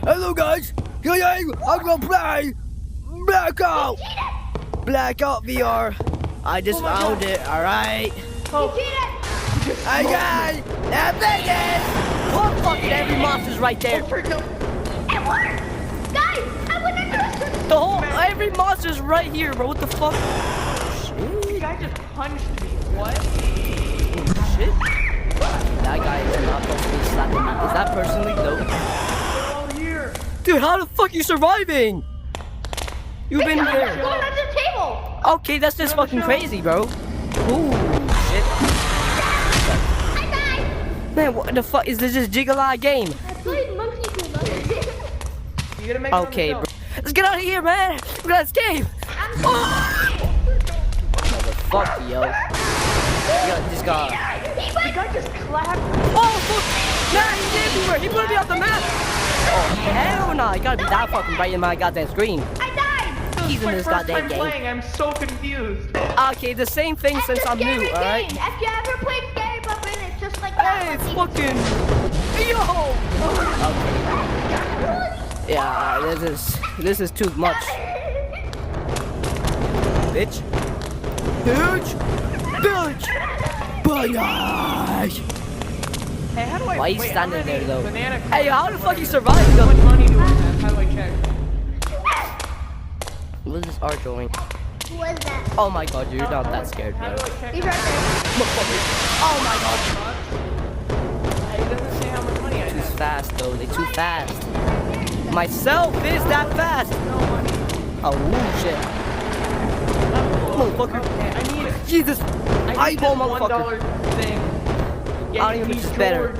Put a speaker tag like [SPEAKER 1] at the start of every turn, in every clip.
[SPEAKER 1] Hello guys, today I'm gonna play Blackout! Blackout VR. I just found it, alright?
[SPEAKER 2] You cheated!
[SPEAKER 1] Hey guys, that biggest! Oh fucking every monster's right there.
[SPEAKER 2] It worked! Guys, I went under
[SPEAKER 1] The whole, every monster's right here, bro. What the fuck?
[SPEAKER 3] This guy just punched me. What?
[SPEAKER 1] Shit. That guy is not supposed to be slapping me. Is that personally dope?
[SPEAKER 3] They're all here.
[SPEAKER 1] Dude, how the fuck you surviving? You've been
[SPEAKER 2] Going
[SPEAKER 1] there.
[SPEAKER 2] under the table!
[SPEAKER 1] Okay, that's just fucking crazy, bro. Ooh, shit.
[SPEAKER 2] I died!
[SPEAKER 1] Man, what the fuck? Is this just Jiggle game?
[SPEAKER 2] I played monkey too much.
[SPEAKER 3] You gotta make it on the
[SPEAKER 1] Okay,
[SPEAKER 3] show.
[SPEAKER 1] bro. Let's get out of here, man. We gotta escape. Motherfucker, yo. Yo, just got.
[SPEAKER 3] The guy just clapped.
[SPEAKER 1] Oh, fuck. Nah, he's everywhere. He put me off the map. Oh, hell no. You gotta be that fucking right in my goddamn screen.
[SPEAKER 2] I died!
[SPEAKER 1] He's in
[SPEAKER 3] My
[SPEAKER 1] this
[SPEAKER 3] first
[SPEAKER 1] goddamn
[SPEAKER 3] time
[SPEAKER 1] game.
[SPEAKER 3] playing, I'm so confused.
[SPEAKER 1] Okay, the same thing since I'm new, alright?
[SPEAKER 2] If you ever played Scary Pumpkin, it's just like that.
[SPEAKER 1] Hey, it's fucking. Yo! Okay. Yeah, this is too much. Bitch. Bitch! Bitch! Bitch!
[SPEAKER 3] Hey, how do I?
[SPEAKER 1] Why you
[SPEAKER 3] wait,
[SPEAKER 1] standing
[SPEAKER 3] how many
[SPEAKER 1] there, though?
[SPEAKER 3] Banana
[SPEAKER 1] Hey,
[SPEAKER 3] cones
[SPEAKER 1] how the
[SPEAKER 3] do
[SPEAKER 1] fuck
[SPEAKER 3] I
[SPEAKER 1] you
[SPEAKER 3] have?
[SPEAKER 1] survive
[SPEAKER 3] How
[SPEAKER 1] though?
[SPEAKER 3] much money do I have? How do I check?
[SPEAKER 1] What is this art doing?
[SPEAKER 2] Who was that?
[SPEAKER 1] Oh my god, you're not that scared,
[SPEAKER 3] How
[SPEAKER 1] bro.
[SPEAKER 3] do I check?
[SPEAKER 2] He's right there.
[SPEAKER 1] Oh my god.
[SPEAKER 3] It doesn't say how much money I
[SPEAKER 1] Too
[SPEAKER 3] have.
[SPEAKER 1] fast though, they too fast. Myself is that fast.
[SPEAKER 3] No money.
[SPEAKER 1] Oh shit. Motherfucker.
[SPEAKER 3] Okay, I need it.
[SPEAKER 1] Jesus.
[SPEAKER 3] I need
[SPEAKER 1] Eyeball
[SPEAKER 3] this
[SPEAKER 1] motherfucker.
[SPEAKER 3] $1 thing.
[SPEAKER 1] I don't even think it's better.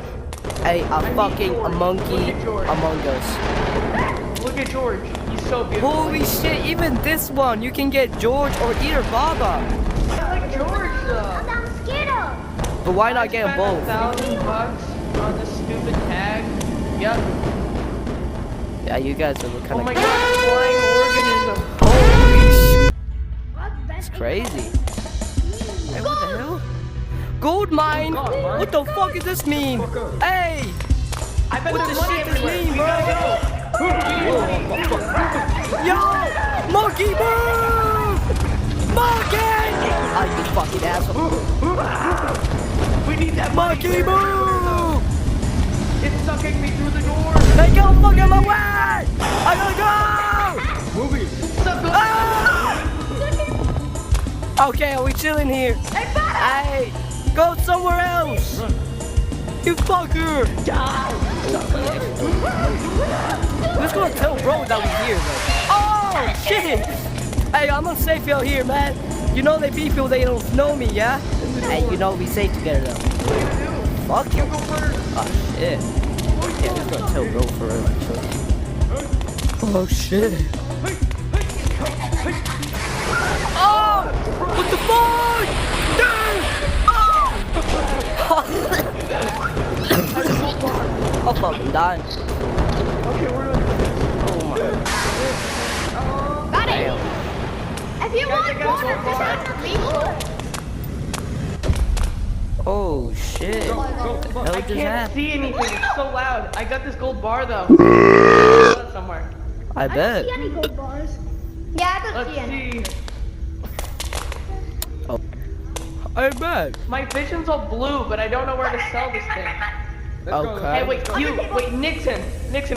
[SPEAKER 1] Hey, a fucking
[SPEAKER 3] George.
[SPEAKER 1] monkey
[SPEAKER 3] Look at George.
[SPEAKER 1] among us.
[SPEAKER 3] Look at George. He's so beautiful.
[SPEAKER 1] Holy shit, even this one, you can get George or either Baba.
[SPEAKER 3] I like George though.
[SPEAKER 2] I'm scared of.
[SPEAKER 1] But why not get them both?
[SPEAKER 3] $1,000 on this stupid tag. Yep.
[SPEAKER 1] Yeah, you guys are
[SPEAKER 3] Oh
[SPEAKER 1] kind
[SPEAKER 3] my
[SPEAKER 1] of.
[SPEAKER 3] god, flying organism.
[SPEAKER 1] Holy shit,
[SPEAKER 2] That's
[SPEAKER 1] it's crazy. Hey, what the hell? Gold mine? What the fuck does this mean? Hey!
[SPEAKER 3] I bet
[SPEAKER 1] What
[SPEAKER 3] there's
[SPEAKER 1] the
[SPEAKER 3] money
[SPEAKER 1] shit does
[SPEAKER 3] everywhere.
[SPEAKER 1] mean,
[SPEAKER 3] We
[SPEAKER 1] bro?
[SPEAKER 3] gotta go.
[SPEAKER 1] Yo! Monkey move! Monkey! Oh, you fucking asshole.
[SPEAKER 3] We need that money.
[SPEAKER 1] Monkey move!
[SPEAKER 3] It's sucking me through the door.
[SPEAKER 1] Hey, go fucking my way! I gotta go!
[SPEAKER 3] Suck the-
[SPEAKER 1] Okay, are we chilling here? Hey, go somewhere else! You fucker! Who's gonna tell bro that we're here, though? Oh, shit! Hey, I'm unsafe out here, man. You know they people, they don't know me, yeah? Hey, you know we safe together, though. Fuck you. Oh, shit. Yeah, who's gonna tell bro for real, actually? Oh, shit. Oh! What the fuck? Dude! Oh! I'm fucking dying.
[SPEAKER 3] Okay, we're doing
[SPEAKER 1] Oh my.
[SPEAKER 2] Got it.
[SPEAKER 1] Damn.
[SPEAKER 2] If you want water, just ask for people.
[SPEAKER 1] Oh shit. What the hell
[SPEAKER 3] I
[SPEAKER 1] just
[SPEAKER 3] can't
[SPEAKER 1] happened?
[SPEAKER 3] see anything. It's so loud. I got this gold bar though. Somewhere.
[SPEAKER 1] I bet.
[SPEAKER 2] See any gold bars? Yeah, I don't
[SPEAKER 3] Let's
[SPEAKER 2] see any.
[SPEAKER 3] see.
[SPEAKER 1] I bet.
[SPEAKER 3] My vision's all blue, but I don't know where to sell this thing. Hey,
[SPEAKER 1] Okay.
[SPEAKER 3] wait, Nixon,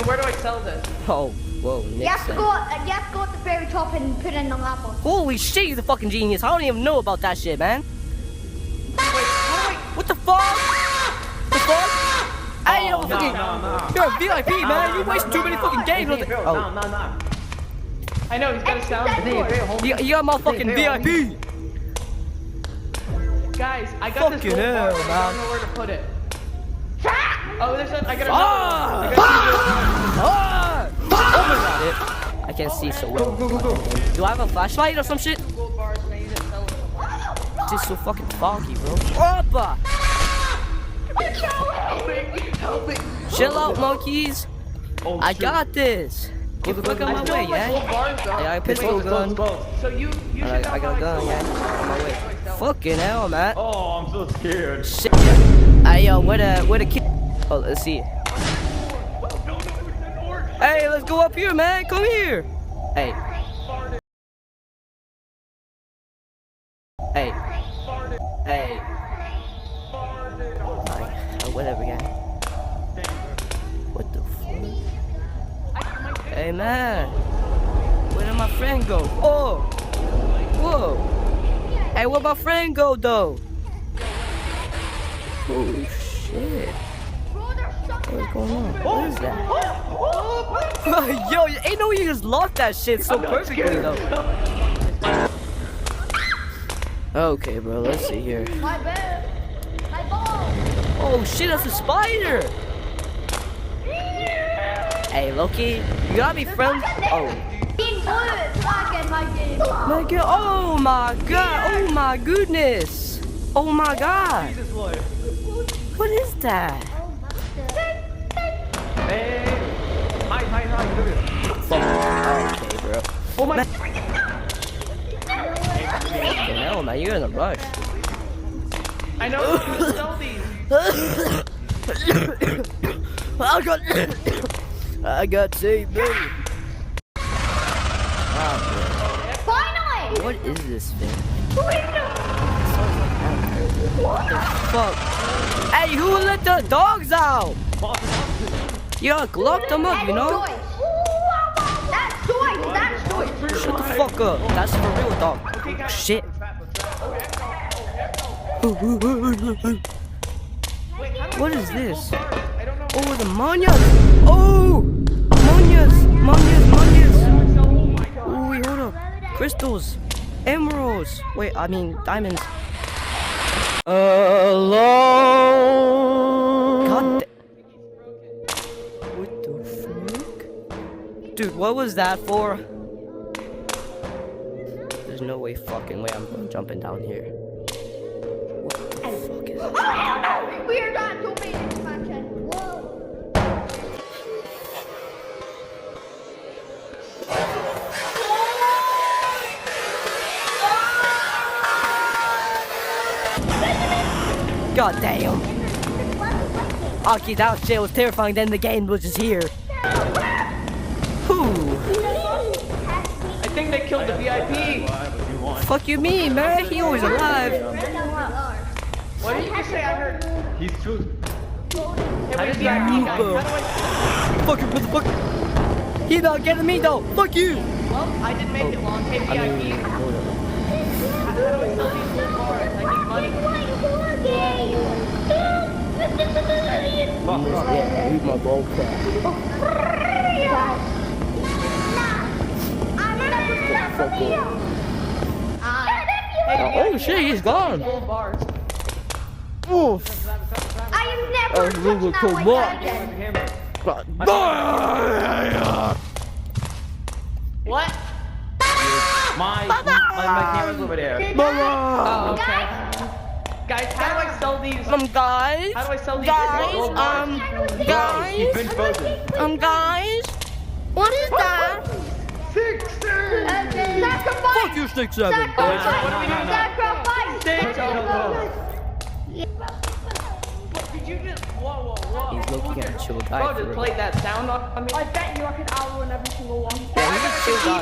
[SPEAKER 3] where do I sell this?
[SPEAKER 1] Oh, whoa,
[SPEAKER 2] You have to
[SPEAKER 1] Nixon.
[SPEAKER 2] go. You have to go at the very top and put it in the lava.
[SPEAKER 1] Holy shit, he's a fucking genius. I don't even know about that shit, man.
[SPEAKER 3] Wait, how do
[SPEAKER 1] What the fuck? The fuck? Hey,
[SPEAKER 3] Oh,
[SPEAKER 1] you fucking.
[SPEAKER 3] no.
[SPEAKER 1] You're a VIP, man. You waste too many fucking games on the. Oh,
[SPEAKER 3] I know, he's got a sound.
[SPEAKER 1] you got my fucking VIP.
[SPEAKER 3] Guys, I got this
[SPEAKER 1] Fucking
[SPEAKER 3] gold bar,
[SPEAKER 1] hell,
[SPEAKER 3] but I don't know where to put it. Oh, there's a, I got another one.
[SPEAKER 1] Ah! Oh my god, I can't see so well.
[SPEAKER 3] Go.
[SPEAKER 1] Do I have a flashlight or some shit?
[SPEAKER 3] Gold bars, and I need to sell them.
[SPEAKER 1] It's just so fucking foggy, bro. Oppa!
[SPEAKER 3] Help me.
[SPEAKER 1] Chill out, monkeys. I got this. Get the fuck out of my way,
[SPEAKER 3] Gold
[SPEAKER 1] yeah?
[SPEAKER 3] bars, though.
[SPEAKER 1] I got a pistol gun.
[SPEAKER 3] So you should
[SPEAKER 1] Alright,
[SPEAKER 3] know
[SPEAKER 1] I got a
[SPEAKER 3] how
[SPEAKER 1] gun,
[SPEAKER 3] sell
[SPEAKER 1] yeah.
[SPEAKER 3] them.
[SPEAKER 1] On my way.
[SPEAKER 3] How I sell them.
[SPEAKER 1] Fucking hell, man.
[SPEAKER 4] Oh, I'm so scared.
[SPEAKER 1] Shit. Hey, yo, where the kid? Oh, let's see. Hey, let's go up here, man. Come here. Hey. Hey. Hey. Whatever, guy. What the fuck? Hey, man. Where did my friend go? Oh. Whoa. Hey, where my friend go, though? Oh, shit. What's going on? What is that? Yo, ain't no you just locked that shit so perfectly, though. Okay, bro, let's see here.
[SPEAKER 2] My bed. My ball.
[SPEAKER 1] Oh shit, that's a spider! Hey, Loki, you gotta be friends. Oh. My god, oh my god, oh my goodness! Oh my god! What is that?
[SPEAKER 3] Hey. Hi.
[SPEAKER 1] Okay, bro.
[SPEAKER 3] Oh my.
[SPEAKER 1] Hell, man, you're in a rush.
[SPEAKER 3] I know. You sell these.
[SPEAKER 1] I got saved, baby.
[SPEAKER 2] Finally!
[SPEAKER 1] What is this thing?
[SPEAKER 2] What is
[SPEAKER 1] What the fuck? Hey, who let the dogs out? You locked them up, you know?
[SPEAKER 2] That's Joyce.
[SPEAKER 1] Shut the fuck up. That's for real, dog. Shit. What is this? Oh, the Manyas. Oh! Manyas. Oh, wait, hold up. Crystals. Emeralds. Wait, I mean, diamonds. Alone. God what the fuck? Dude, what was that for? There's no way fucking way I'm jumping down here. What the fuck is that?
[SPEAKER 2] We are not doing expansion.
[SPEAKER 1] God damn. Okay, that shit was terrifying, then the game was just here. Who?
[SPEAKER 3] I think they killed the VIP.
[SPEAKER 1] Fuck you mean, man? He always alive.
[SPEAKER 3] What did you just say? I heard.
[SPEAKER 4] He's true.
[SPEAKER 3] How did VIP die?
[SPEAKER 1] Bro.
[SPEAKER 3] How do I?
[SPEAKER 1] Fuck you, motherfucker. He not getting me though. Fuck you.
[SPEAKER 3] Well, I didn't make it long. Hey, VIP.
[SPEAKER 1] Hold on.
[SPEAKER 3] How do I sell these gold bars? I need money.
[SPEAKER 1] Yeah, eat my ball crap. Oh shit, he's gone.
[SPEAKER 3] Gold bars.
[SPEAKER 1] Oof.
[SPEAKER 2] I am never touching that like that again.
[SPEAKER 3] What?
[SPEAKER 4] My camera's over there.
[SPEAKER 3] Oh, okay. Guys, how do I sell these?
[SPEAKER 1] Guys.
[SPEAKER 3] How do I sell these?
[SPEAKER 1] Guys,
[SPEAKER 3] gold bars?
[SPEAKER 4] He's been frozen.
[SPEAKER 1] Guys. What is that?
[SPEAKER 2] Sacrifice!
[SPEAKER 1] Fuck you, 6-7.
[SPEAKER 2] Sacrifice!
[SPEAKER 3] Did you just? Whoa.
[SPEAKER 1] He's looking at a chill guy.
[SPEAKER 3] Bro,
[SPEAKER 1] for
[SPEAKER 3] just
[SPEAKER 1] real.
[SPEAKER 3] played that sound on me.
[SPEAKER 2] I bet you I can outrun every single one.
[SPEAKER 1] Yeah, he's a chill guy.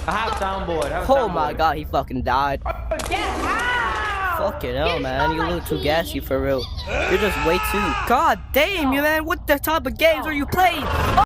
[SPEAKER 4] I have soundboard.
[SPEAKER 1] Oh my god, he fucking died.
[SPEAKER 2] Yeah!
[SPEAKER 1] Fucking hell, man. You look too gassy for real. You're just way too. God damn, you man. What the type of games are you playing? Oh!